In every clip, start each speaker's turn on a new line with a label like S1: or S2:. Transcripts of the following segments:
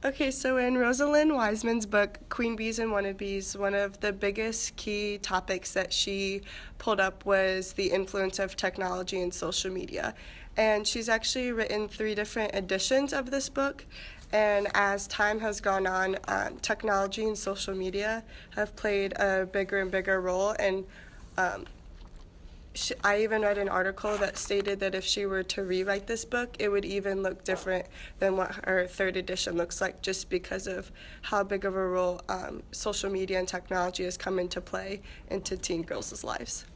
S1: Okay, so in Rosalind Wiseman's book, Queen Bees and Wannabees, one of the biggest key topics that she pulled up was the influence of technology and social media. And she's actually written 3 different editions of this book. And as time has gone on, technology and social media have played a bigger and bigger role. And I even read an article that stated that if she were to rewrite this book, it would even look different than what her 3rd edition looks like, just because of how big of a role social media and technology has come into play into teen girls' lives.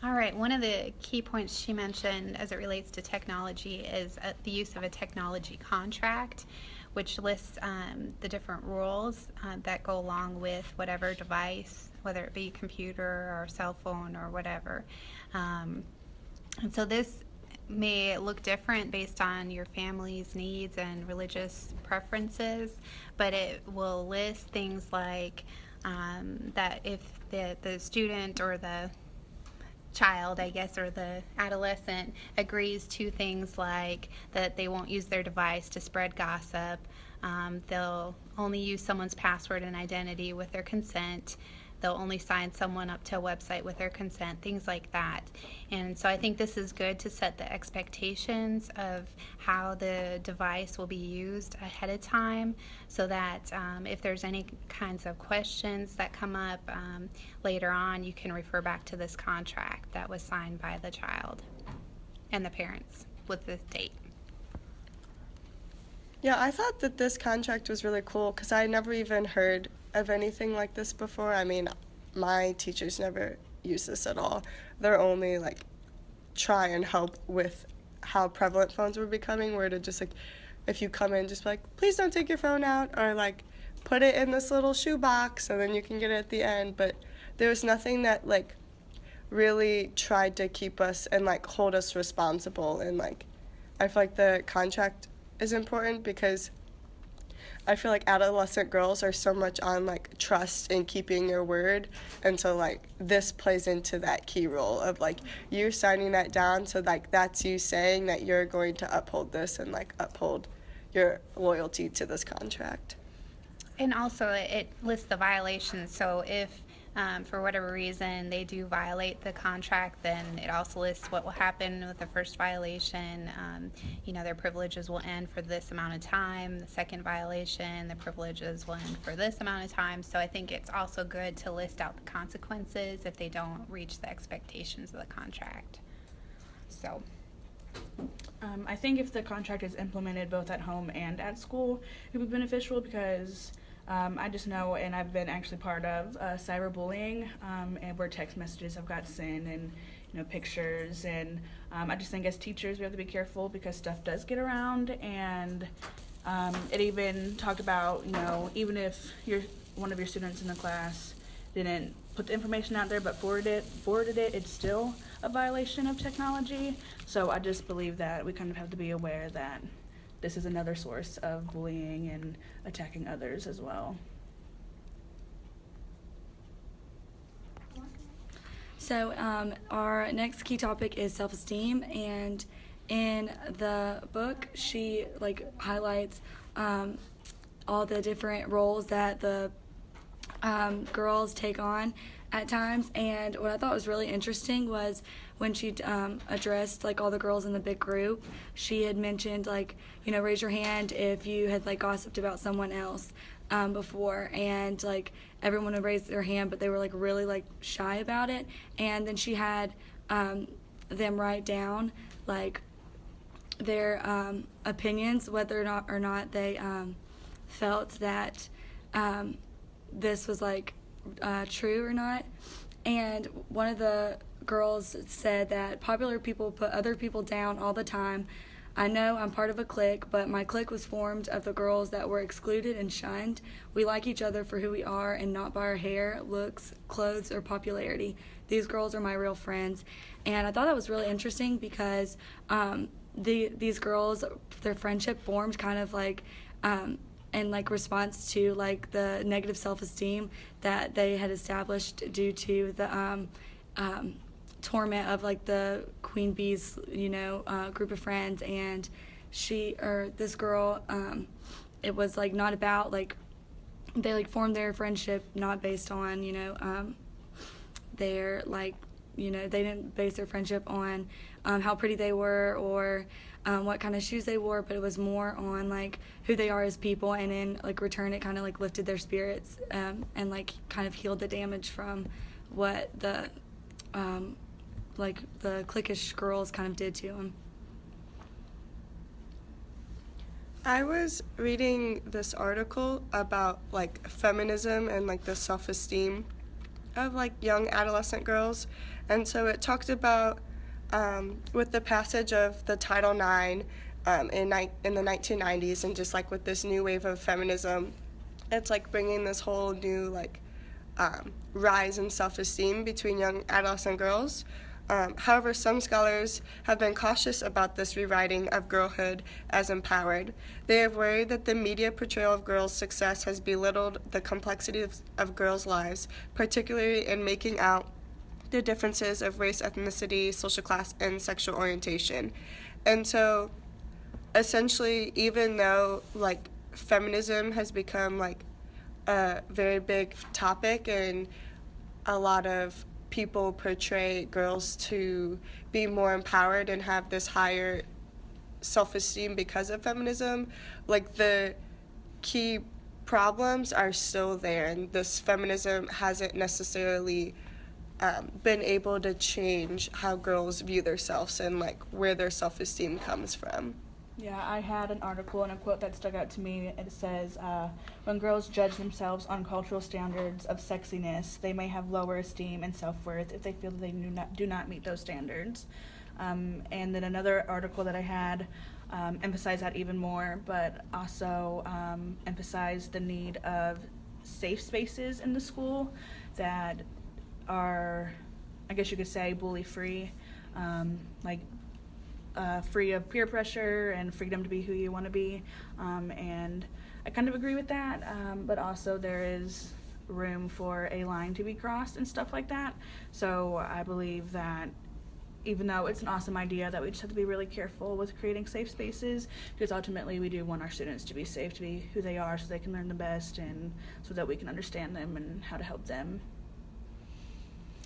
S2: All right, one of the key points she mentioned as it relates to technology is the use of a technology contract, which lists the different rules that go along with whatever device, whether it be computer or cell phone or whatever. And so this may look different based on your family's needs and religious preferences, but it will list things like that if the student or the child, I guess, or the adolescent agrees to things like that they won't use their device to spread gossip, they'll only use someone's password and identity with their consent, they'll only sign someone up to a website with their consent, things like that. And so I think this is good to set the expectations of how the device will be used ahead of time, so that if there's any kinds of questions that come up later on, you can refer back to this contract that was signed by the child and the parents with this date.
S1: Yeah, I thought that this contract was really cool because I never even heard of anything like this before. I mean, my teachers never use this at all. They're only try and help with how prevalent phones were becoming, where to just if you come in, just be like, please don't take your phone out, or put it in this little shoebox and then you can get it at the end. But there was nothing that really tried to keep us and hold us responsible. And I feel like the contract is important because I feel like adolescent girls are so much on trust and keeping your word, and so this plays into that key role of you signing that down, so that's you saying that you're going to uphold this and uphold your loyalty to this contract.
S2: And also it lists the violations, so if for whatever reason they do violate the contract, then it also lists what will happen with the first violation. Their privileges will end for this amount of time. The second violation, the privileges will end for this amount of time. So I think it's also good to list out the consequences if they don't reach the expectations of the contract. So
S3: I think if the contract is implemented both at home and at school, it would be beneficial because I just know, and I've been actually part of cyberbullying, and where text messages have got sent and pictures, and I just think as teachers we have to be careful because stuff does get around, and it even talked about even if one of your students in the class didn't put the information out there but forwarded it, it's still a violation of technology. So I just believe that we kind of have to be aware that this is another source of bullying and attacking others as well.
S4: So our next key topic is self-esteem, and in the book she highlights all the different roles that the girls take on at times. And what I thought was really interesting was when she addressed all the girls in the big group, she had mentioned raise your hand if you had gossiped about someone else before, and everyone would raise their hand, but they were really shy about it. And then she had them write down their opinions, whether or not they felt that this was true or not. And one of the girls said that popular people put other people down all the time. I know I'm part of a clique, but my clique was formed of the girls that were excluded and shunned. We like each other for who we are and not by our hair, looks, clothes, or popularity. These girls are my real friends. And I thought that was really interesting because these girls, their friendship formed kind of in response to the negative self-esteem that they had established due to the torment of like the queen bee's, group of friends, and this girl, it was like not about like, they like formed their friendship not based on their like, they didn't base their friendship on how pretty they were or what kind of shoes they wore, but it was more on like who they are as people, and in like return it kind of like lifted their spirits and like kind of healed the damage from what the like the cliquish girls kind of did to them.
S1: I was reading this article about like feminism and like the self-esteem of like young adolescent girls, and so it talked about with the passage of the Title IX in the 1990s, and just like with this new wave of feminism, it's like bringing this whole new like rise in self-esteem between young adolescent girls. However, some scholars have been cautious about this rewriting of girlhood as empowered. They have worried that the media portrayal of girls' success has belittled the complexity of girls' lives, particularly in making out the differences of race, ethnicity, social class, and sexual orientation. And so, essentially, even though like feminism has become like a very big topic, and a lot of people portray girls to be more empowered and have this higher self-esteem because of feminism, like the key problems are still there, and this feminism hasn't necessarily been able to change how girls view themselves and like where their self-esteem comes from.
S3: Yeah, I had an article and a quote that stuck out to me. It says, when girls judge themselves on cultural standards of sexiness, they may have lower esteem and self-worth if they feel that they do not meet those standards. And then another article that I had emphasized that even more, but also emphasized the need of safe spaces in the school that are, I guess you could say, bully-free, free of peer pressure and freedom to be who you want to be. And I kind of agree with that, but also there is room for a line to be crossed and stuff like that. So I believe that even though it's an awesome idea, that we just have to be really careful with creating safe spaces, because ultimately we do want our students to be safe, to be who they are, so they can learn the best and so that we can understand them and how to help them.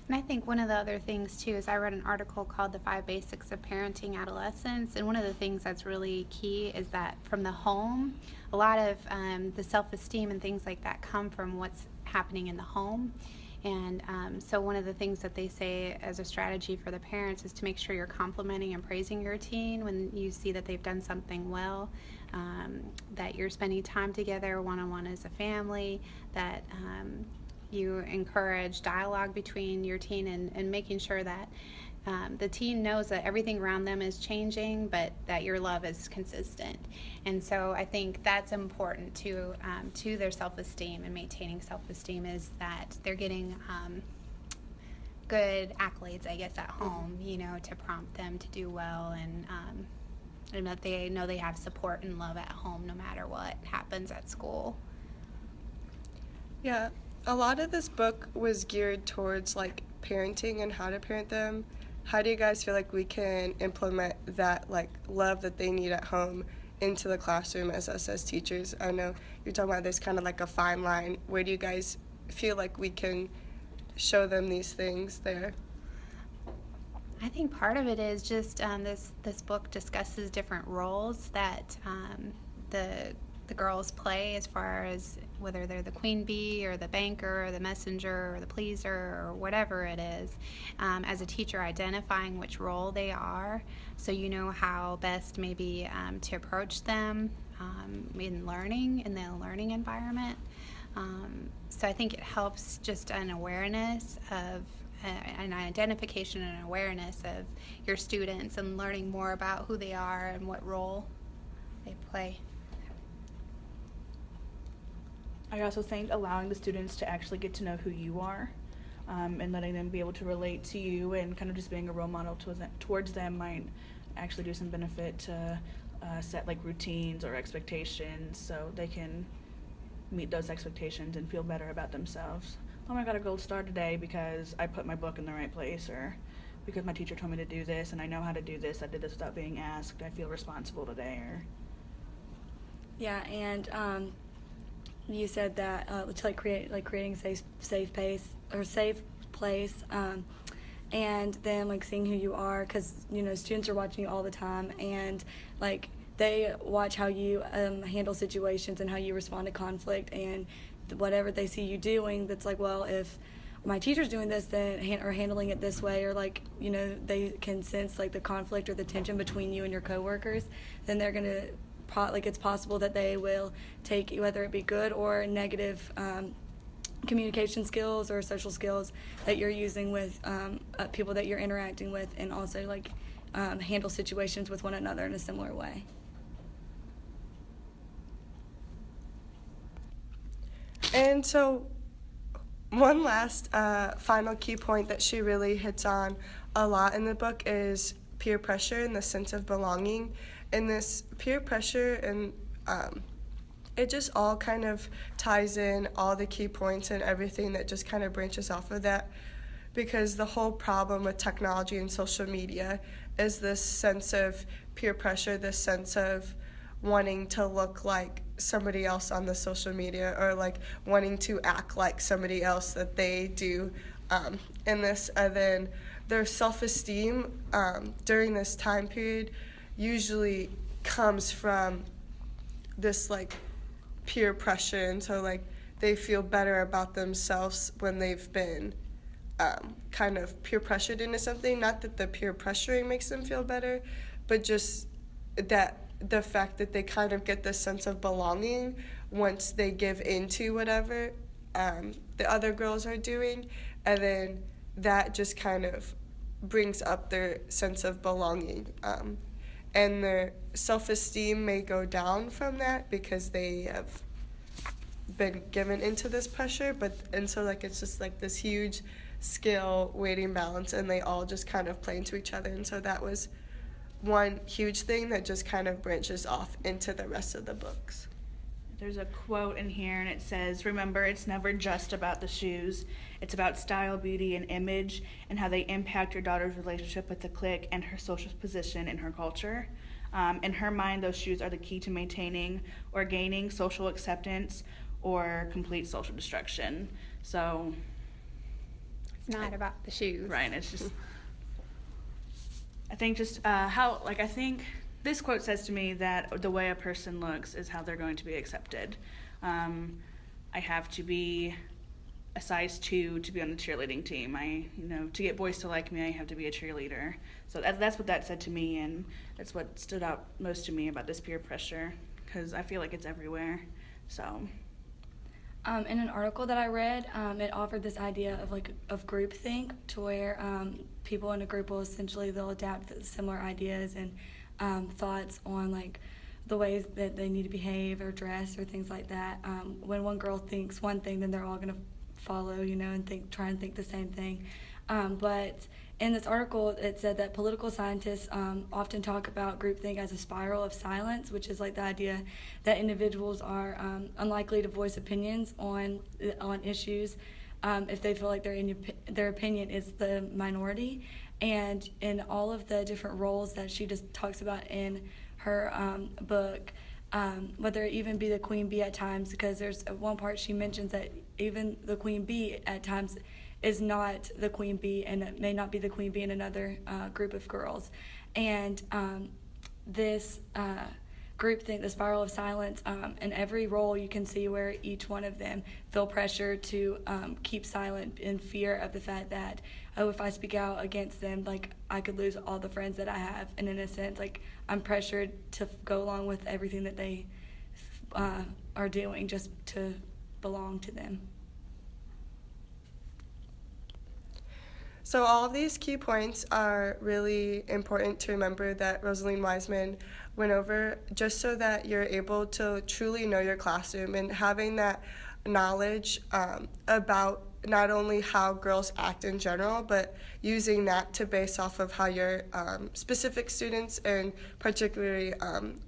S2: And I think one of the other things too is I read an article called The 5 Basics of Parenting Adolescents, and one of the things that's really key is that from the home, a lot of the self-esteem and things like that come from what's happening in the home. And so one of the things that they say as a strategy for the parents is to make sure you're complimenting and praising your teen when you see that they've done something well, that you're spending time together one-on-one as a family, that you encourage dialogue between your teen, and making sure that the teen knows that everything around them is changing, but that your love is consistent. And so I think that's important to their self-esteem and maintaining self-esteem, is that they're getting good accolades, I guess, at home, to prompt them to do well, and that they know they have support and love at home no matter what happens at school.
S1: Yeah, a lot of this book was geared towards like parenting and how to parent them. How do you guys feel like we can implement that like love that they need at home into the classroom as us as teachers? I know you're talking about this kind of like a fine line. Where do you guys feel like we can show them these things there?
S2: I think part of it is just this book discusses different roles that the girls play, as far as whether they're the queen bee or the banker or the messenger or the pleaser or whatever it is. As a teacher, identifying which role they are, so you know how best maybe to approach them in learning, in the learning environment. So I think it helps just an awareness of an identification and awareness of your students, and learning more about who they are and what role they play.
S3: I also think allowing the students to actually get to know who you are, and letting them be able to relate to you, and kind of just being a role model towards them might actually do some benefit to set like routines or expectations, so they can meet those expectations and feel better about themselves. Oh, I got a gold star today because I put my book in the right place, or because my teacher told me to do this and I know how to do this. I did this without being asked. I feel responsible today. Or
S4: Yeah, and you said that to creating safe place, and then seeing who you are, because students are watching you all the time, and they watch how you handle situations and how you respond to conflict, and whatever they see you doing, that's well, if my teacher's doing this or handling it this way, or they can sense the conflict or the tension between you and your coworkers, then they're gonna it's possible that they will take, whether it be good or negative communication skills or social skills that you're using with people that you're interacting with, and also handle situations with one another in a similar way.
S1: And so one last final key point that she really hits on a lot in the book is peer pressure and the sense of belonging. And this peer pressure, and it just all kind of ties in all the key points and everything that just kind of branches off of that, because the whole problem with technology and social media is this sense of peer pressure, this sense of wanting to look like somebody else on the social media, or wanting to act like somebody else that they do in this. And then their self-esteem during this time period usually comes from this peer pressure, and so they feel better about themselves when they've been kind of peer pressured into something. Not that the peer pressuring makes them feel better, but just that the fact that they kind of get this sense of belonging once they give into whatever the other girls are doing, and then that just kind of brings up their sense of belonging. And their self-esteem may go down from that because they have been given into this pressure, and so it's just this huge scale weighting balance, and they all just kind of play into each other. And so that was one huge thing that just kind of branches off into the rest of the books.
S3: there's a quote in here, and it says, "Remember, it's never just about the shoes. It's about style, beauty, and image, and how they impact your daughter's relationship with the clique and her social position in her culture. In her mind, those shoes are the key to maintaining or gaining social acceptance or complete social destruction." So
S2: It's not about the shoes.
S3: right, it's just, I think just I think this quote says to me that the way a person looks is how they're going to be accepted. I have to be a size 2 to be on the cheerleading team. To get boys to like me, I have to be a cheerleader. So that's what that said to me, and that's what stood out most to me about this peer pressure, because I feel like it's everywhere. So.
S4: In an article that I read, it offered this idea of groupthink, to where people in a group will they'll adapt similar ideas and thoughts on the ways that they need to behave or dress or things like that. When one girl thinks one thing, then they're all going to follow, and try and think the same thing. But in this article, it said that political scientists often talk about groupthink as a spiral of silence, which is the idea that individuals are unlikely to voice opinions on issues if they feel like their opinion is the minority. And in all of the different roles that she just talks about in her book, whether it even be the queen bee at times, because there's one part she mentions that even the queen bee at times is not the queen bee, and it may not be the queen bee in another group of girls. And this groupthink, the spiral of silence, in every role you can see where each one of them feel pressure to keep silent in fear of the fact that, if I speak out against them, I could lose all the friends that I have. And in a sense, I'm pressured to go along with everything that they are doing just to belong to them.
S1: So all of these key points are really important to remember that Rosaline Wiseman went over, just so that you're able to truly know your classroom, and having that knowledge about not only how girls act in general, but using that to base off of how your specific students, and particularly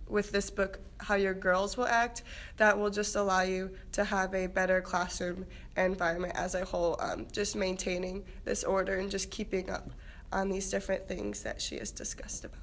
S1: with this book, how your girls will act. That will just allow you to have a better classroom environment as a whole, just maintaining this order and just keeping up on these different things that she has discussed about.